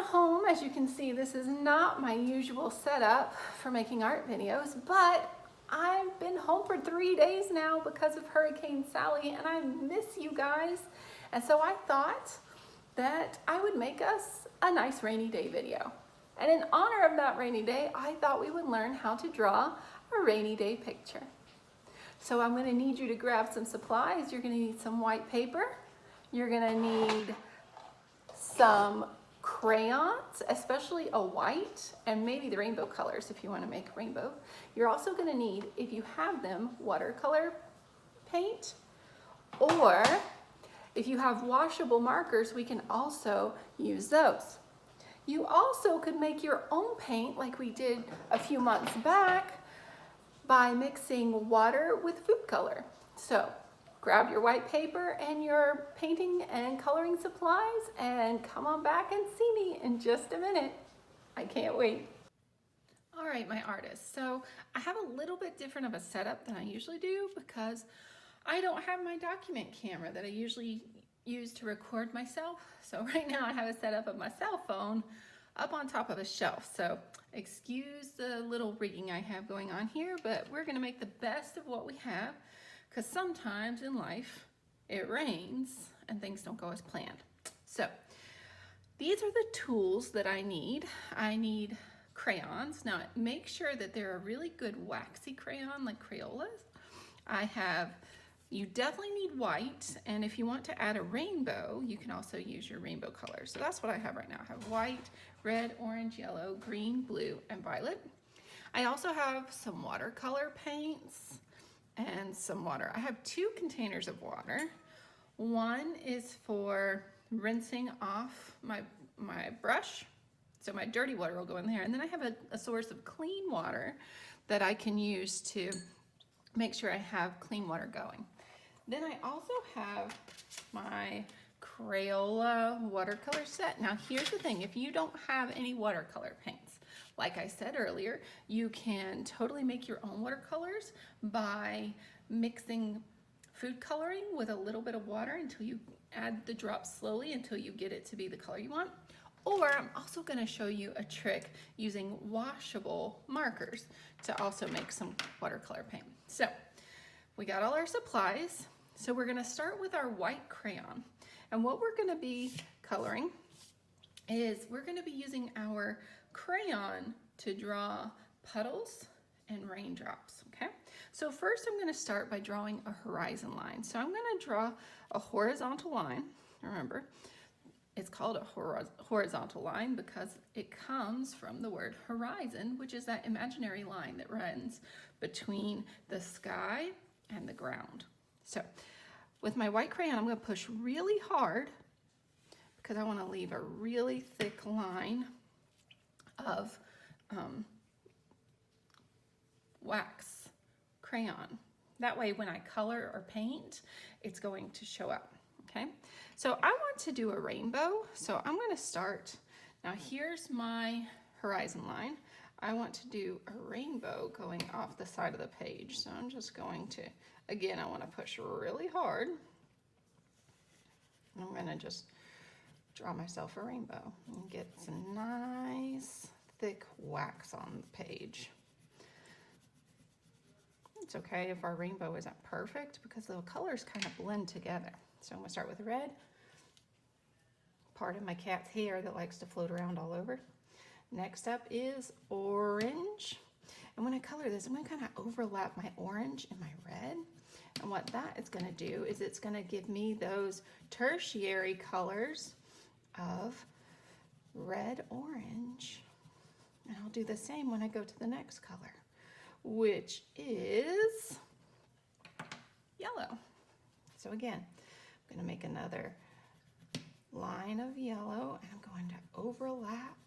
home. As you can see, this is not my usual setup for making art videos, but I've been home for 3 days now because of Hurricane Sally, and I miss you guys. And so I thought that I would make us a nice rainy day video. And in honor of that rainy day, I thought we would learn how to draw a rainy day picture. So I'm going to need you to grab some supplies. You're going to need some white paper. You're going to need some crayons, especially a white, and maybe the rainbow colors if you want to make a rainbow. You're also going to need, if you have them, watercolor paint, or if you have washable markers, we can also use those. You also could make your own paint like we did a few months back by mixing water with food color. So grab your white paper and your painting and coloring supplies and come on back and see me in just a minute. I can't wait. All right, my artists. So I have a little bit different of a setup than I usually do because I don't have my document camera that I usually use to record myself. So right now I have a setup of my cell phone up on top of a shelf. So excuse the little rigging I have going on here, but we're gonna make the best of what we have, because sometimes in life it rains and things don't go as planned. So these are the tools that I need. I need crayons. Now make sure that they're a really good waxy crayon like Crayolas. You definitely need white, and if you want to add a rainbow, you can also use your rainbow colors. So that's what I have right now. I have white, red, orange, yellow, green, blue, and violet. I also have some watercolor paints and some water. I have 2 containers of water. One is for rinsing off my brush, so my dirty water will go in there. And then I have a source of clean water that I can use to make sure I have clean water going. Then I also have my Crayola watercolor set. Now here's the thing, if you don't have any watercolor paints, like I said earlier, you can totally make your own watercolors by mixing food coloring with a little bit of water until you add the drops slowly until you get it to be the color you want. Or I'm also going to show you a trick using washable markers to also make some watercolor paint. So we got all our supplies. So we're going to start with our white crayon. And what we're going to be coloring is we're going to be using our crayon to draw puddles and raindrops, okay? So first I'm going to start by drawing a horizon line. So I'm going to draw a horizontal line. Remember, it's called a horizontal line because it comes from the word horizon, which is that imaginary line that runs between the sky and the ground. So with my white crayon, I'm going to push really hard because I want to leave a really thick line of wax crayon. That way when I color or paint, it's going to show up, okay? So I want to do a rainbow, so I'm going to start. Now here's my horizon line. I want to do a rainbow going off the side of the page. So I'm just going to, again, I want to push really hard. I'm going to just draw myself a rainbow and get some nice thick wax on the page. It's okay if our rainbow isn't perfect because the colors kind of blend together. So I'm going to start with red. Part of my cat's hair that likes to float around all over. Next up is orange. And when I color this, I'm going to kind of overlap my orange and my red. And what that is going to do is it's going to give me those tertiary colors of red, orange. And I'll do the same when I go to the next color, which is yellow. So again, I'm going to make another line of yellow, and I'm going to overlap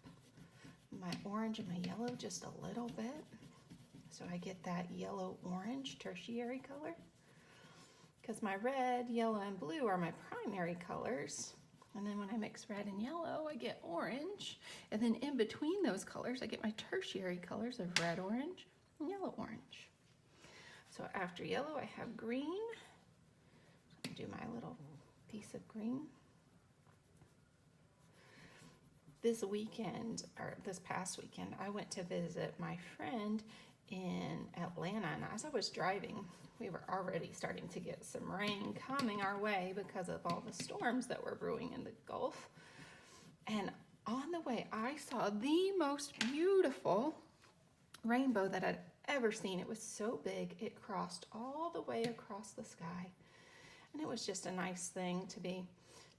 my orange and my yellow just a little bit so I get that yellow-orange tertiary color, because my red, yellow, and blue are my primary colors. And then when I mix red and yellow, I get orange, and then in between those colors I get my tertiary colors of red, orange, and yellow, orange. So after yellow I have green. Do my little piece of green. this weekend, or this past weekend, I went to visit my friend in Atlanta, and as I was driving, we were already starting to get some rain coming our way because of all the storms that were brewing in the Gulf. And on the way, I saw the most beautiful rainbow that I'd ever seen. It was so big, it crossed all the way across the sky. And it was just a nice thing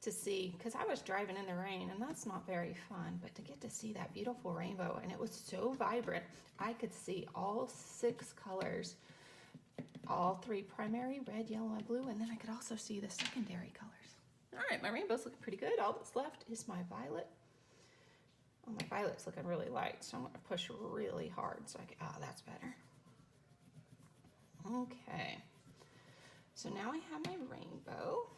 to see, because I was driving in the rain, and that's not very fun, but to get to see that beautiful rainbow, and it was so vibrant. I could see all 6 colors, all 3 primary, red, yellow, and blue, and then I could also see the secondary colors. All right, my rainbow's looking pretty good. All that's left is my violet. Oh, my violet's looking really light, so I'm gonna push really hard so I can, oh, that's better. Okay, so now I have my rainbow.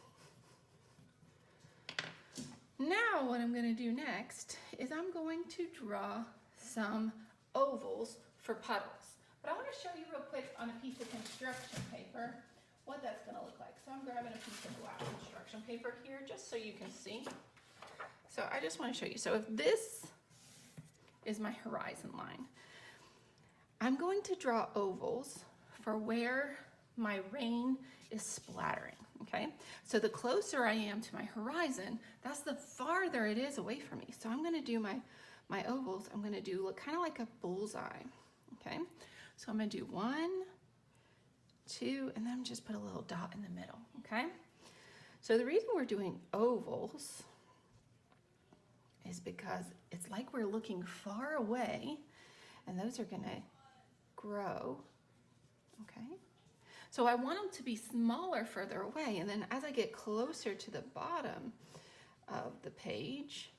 Now what I'm gonna do next is I'm going to draw some ovals for puddles. But I wanna show you real quick on a piece of construction paper what that's gonna look like. So I'm grabbing a piece of black construction paper here just so you can see. So I just wanna show you. So if this is my horizon line, I'm going to draw ovals for where my rain is splattering, okay? So the closer I am to my horizon, that's the farther it is away from me. So I'm gonna do my ovals, I'm gonna do look kind of like a bullseye, okay? So I'm gonna do 1, 2, and then just put a little dot in the middle, okay? So the reason we're doing ovals is because it's like we're looking far away, and those are gonna grow, okay? So I want them to be smaller further away, and then as I get closer to the bottom of the page,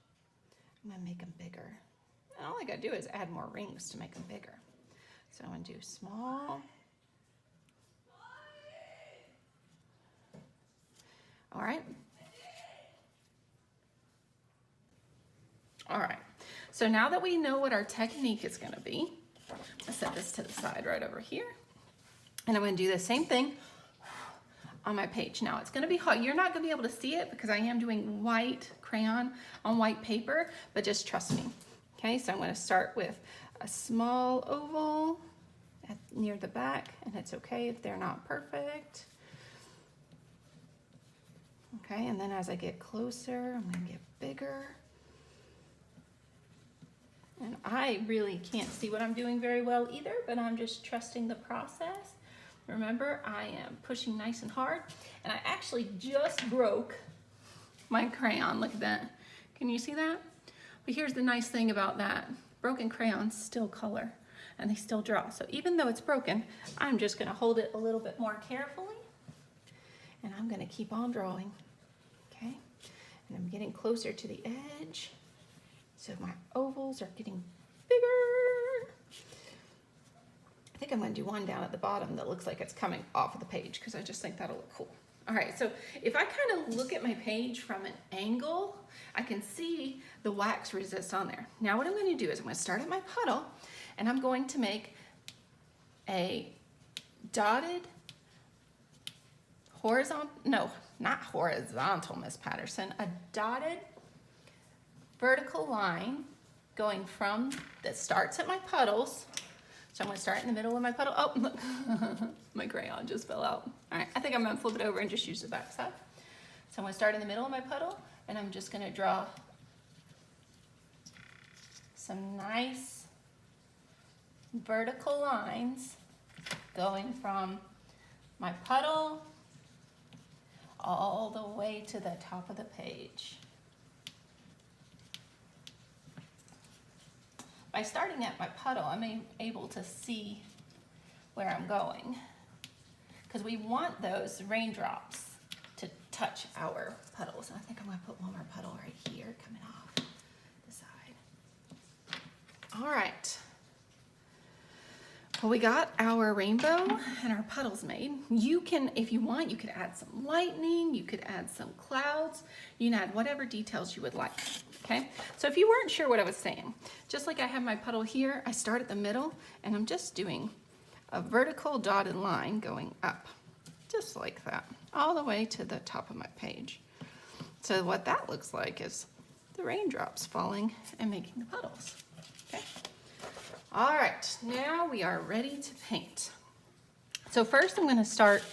I'm gonna make them bigger. And all I gotta do is add more rings to make them bigger. So I'm gonna do small. All right. All right, so now that we know what our technique is gonna be, I'll set this to the side right over here. And I'm gonna do the same thing on my page. Now it's gonna be hot. You're not gonna be able to see it because I am doing white crayon on white paper, but just trust me. Okay, so I'm gonna start with a small oval near the back, and it's okay if they're not perfect. Okay, and then as I get closer, I'm gonna get bigger. And I really can't see what I'm doing very well either, but I'm just trusting the process. Remember, I am pushing nice and hard, and I actually just broke my crayon. Look at that. Can you see that? But here's the nice thing about that. Broken crayons still color, and they still draw. So even though it's broken, I'm just gonna hold it a little bit more carefully, and I'm gonna keep on drawing, okay? And I'm getting closer to the edge. So my ovals are getting bigger. I think I'm gonna do one down at the bottom that looks like it's coming off of the page because I just think that'll look cool. All right, so if I kind of look at my page from an angle, I can see the wax resist on there. Now what I'm gonna do is I'm gonna start at my puddle, and I'm going to make a dotted horizontal, no, not horizontal, Miss Patterson, a dotted vertical line going from, that starts at my puddles. So I'm gonna start in the middle of my puddle. Oh, look, my crayon just fell out. All right, I think I'm gonna flip it over and just use the back side. So I'm gonna start in the middle of my puddle, and I'm just gonna draw some nice vertical lines going from my puddle all the way to the top of the page. By starting at my puddle, I'm able to see where I'm going, because we want those raindrops to touch our puddles. And I think I'm gonna put one more puddle right here coming off the side. All right. Well, we got our rainbow and our puddles made. You can, if you want, you could add some lightning, you could add some clouds, you can add whatever details you would like, okay? So if you weren't sure what I was saying, just like I have my puddle here, I start at the middle, and I'm just doing a vertical dotted line going up, just like that, all the way to the top of my page. So what that looks like is the raindrops falling and making the puddles. Okay. All right, now we are ready to paint. So first I'm going to start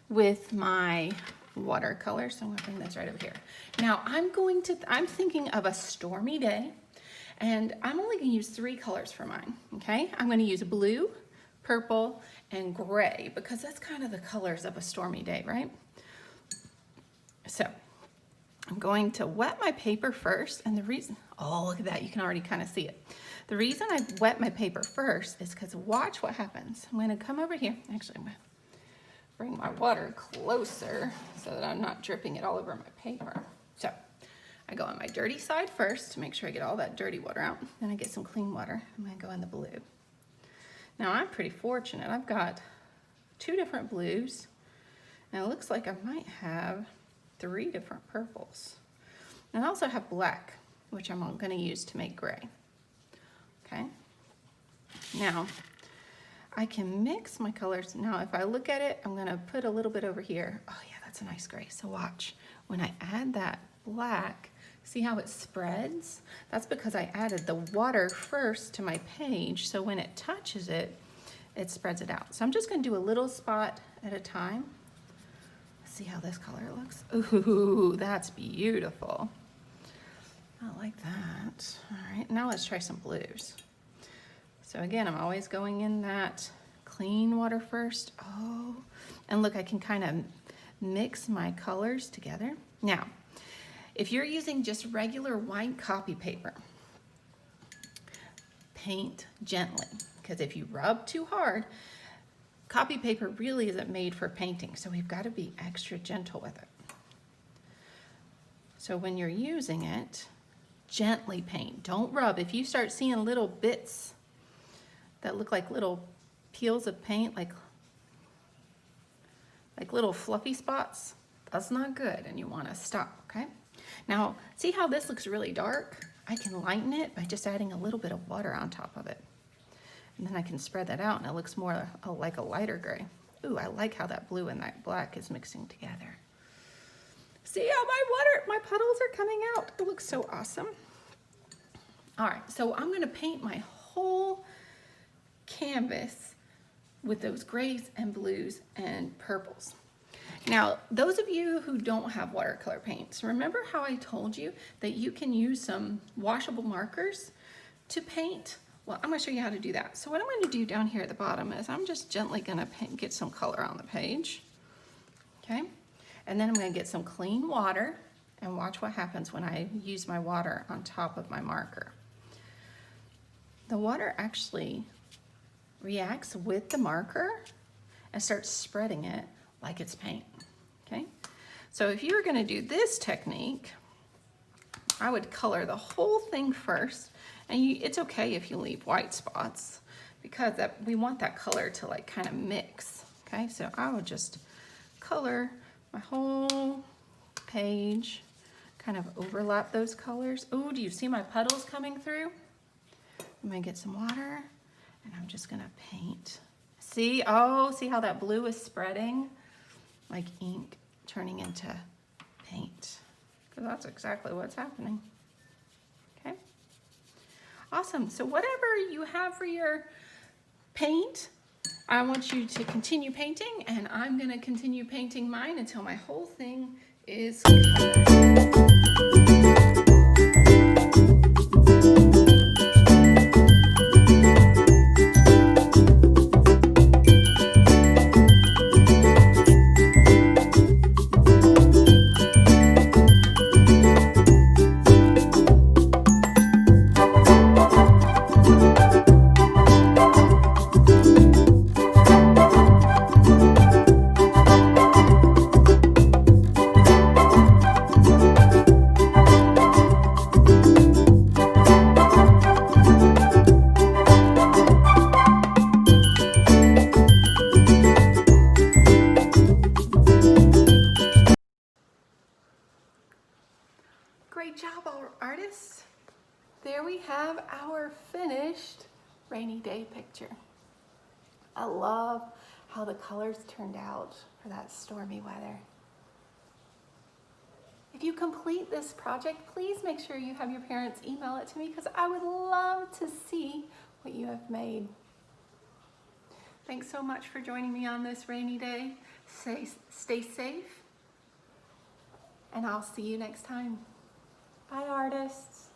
with my watercolor. So I'm going to bring this right over here. Now I'm thinking of a stormy day, and I'm only going to use 3 colors for mine. Okay, I'm going to use blue, purple, and gray because that's kind of the colors of a stormy day, right? So I'm going to wet my paper first, and the reason, oh, look at that, you can already kind of see it. The reason I wet my paper first is because watch what happens. I'm going to come over here. Actually, I'm going to bring my water closer so that I'm not dripping it all over my paper. So I go on my dirty side first to make sure I get all that dirty water out. Then I get some clean water. I'm going to go in the blue. Now I'm pretty fortunate. I've got 2 different blues, and it looks like I might have 3 different purples. And I also have black, which I'm going to use to make gray. Okay. Now, I can mix my colors. Now, if I look at it, I'm going to put a little bit over here. Oh yeah, that's a nice gray. So watch. When I add that black, see how it spreads? That's because I added the water first to my page. So when it touches it, it spreads it out. So I'm just going to do a little spot at a time. See how this color looks? Ooh, that's beautiful. I like that. All right, now let's try some blues. So again, I'm always going in that clean water first. Oh, and look, I can kind of mix my colors together. Now, if you're using just regular white copy paper, paint gently, because if you rub too hard, copy paper really isn't made for painting, so we've got to be extra gentle with it. So when you're using it, gently paint, don't rub. If you start seeing little bits that look like little peels of paint, like little fluffy spots, that's not good and you want to stop, okay? Now, see how this looks really dark? I can lighten it by just adding a little bit of water on top of it. And then I can spread that out and it looks more like a lighter gray. Ooh, I like how that blue and that black is mixing together. See how my puddles are coming out? It looks so awesome. All right, so I'm gonna paint my whole canvas with those grays and blues and purples. Now, those of you who don't have watercolor paints, remember how I told you that you can use some washable markers to paint? Well, I'm gonna show you how to do that. So what I'm gonna do down here at the bottom is I'm just gently gonna get some color on the page, okay? And then I'm gonna get some clean water and watch what happens when I use my water on top of my marker. The water actually reacts with the marker and starts spreading it like it's paint, okay? So if you were gonna do this technique, I would color the whole thing first, and it's okay if you leave white spots because we want that color to like kind of mix, okay? So I would just color my whole page, kind of overlap those colors. Oh, do you see my puddles coming through? I'm gonna get some water and I'm just gonna paint. See, oh, see how that blue is spreading? Like ink turning into paint. Because that's exactly what's happening. Okay? Awesome. So whatever you have for your paint, I want you to continue painting, and I'm going to continue painting mine until my whole thing is covered. Great job, artists. There we have our finished rainy day picture. I love how the colors turned out for that stormy weather. If you complete this project, please make sure you have your parents email it to me because I would love to see what you have made. Thanks so much for joining me on this rainy day. Stay safe, and I'll see you next time. Bye, artists.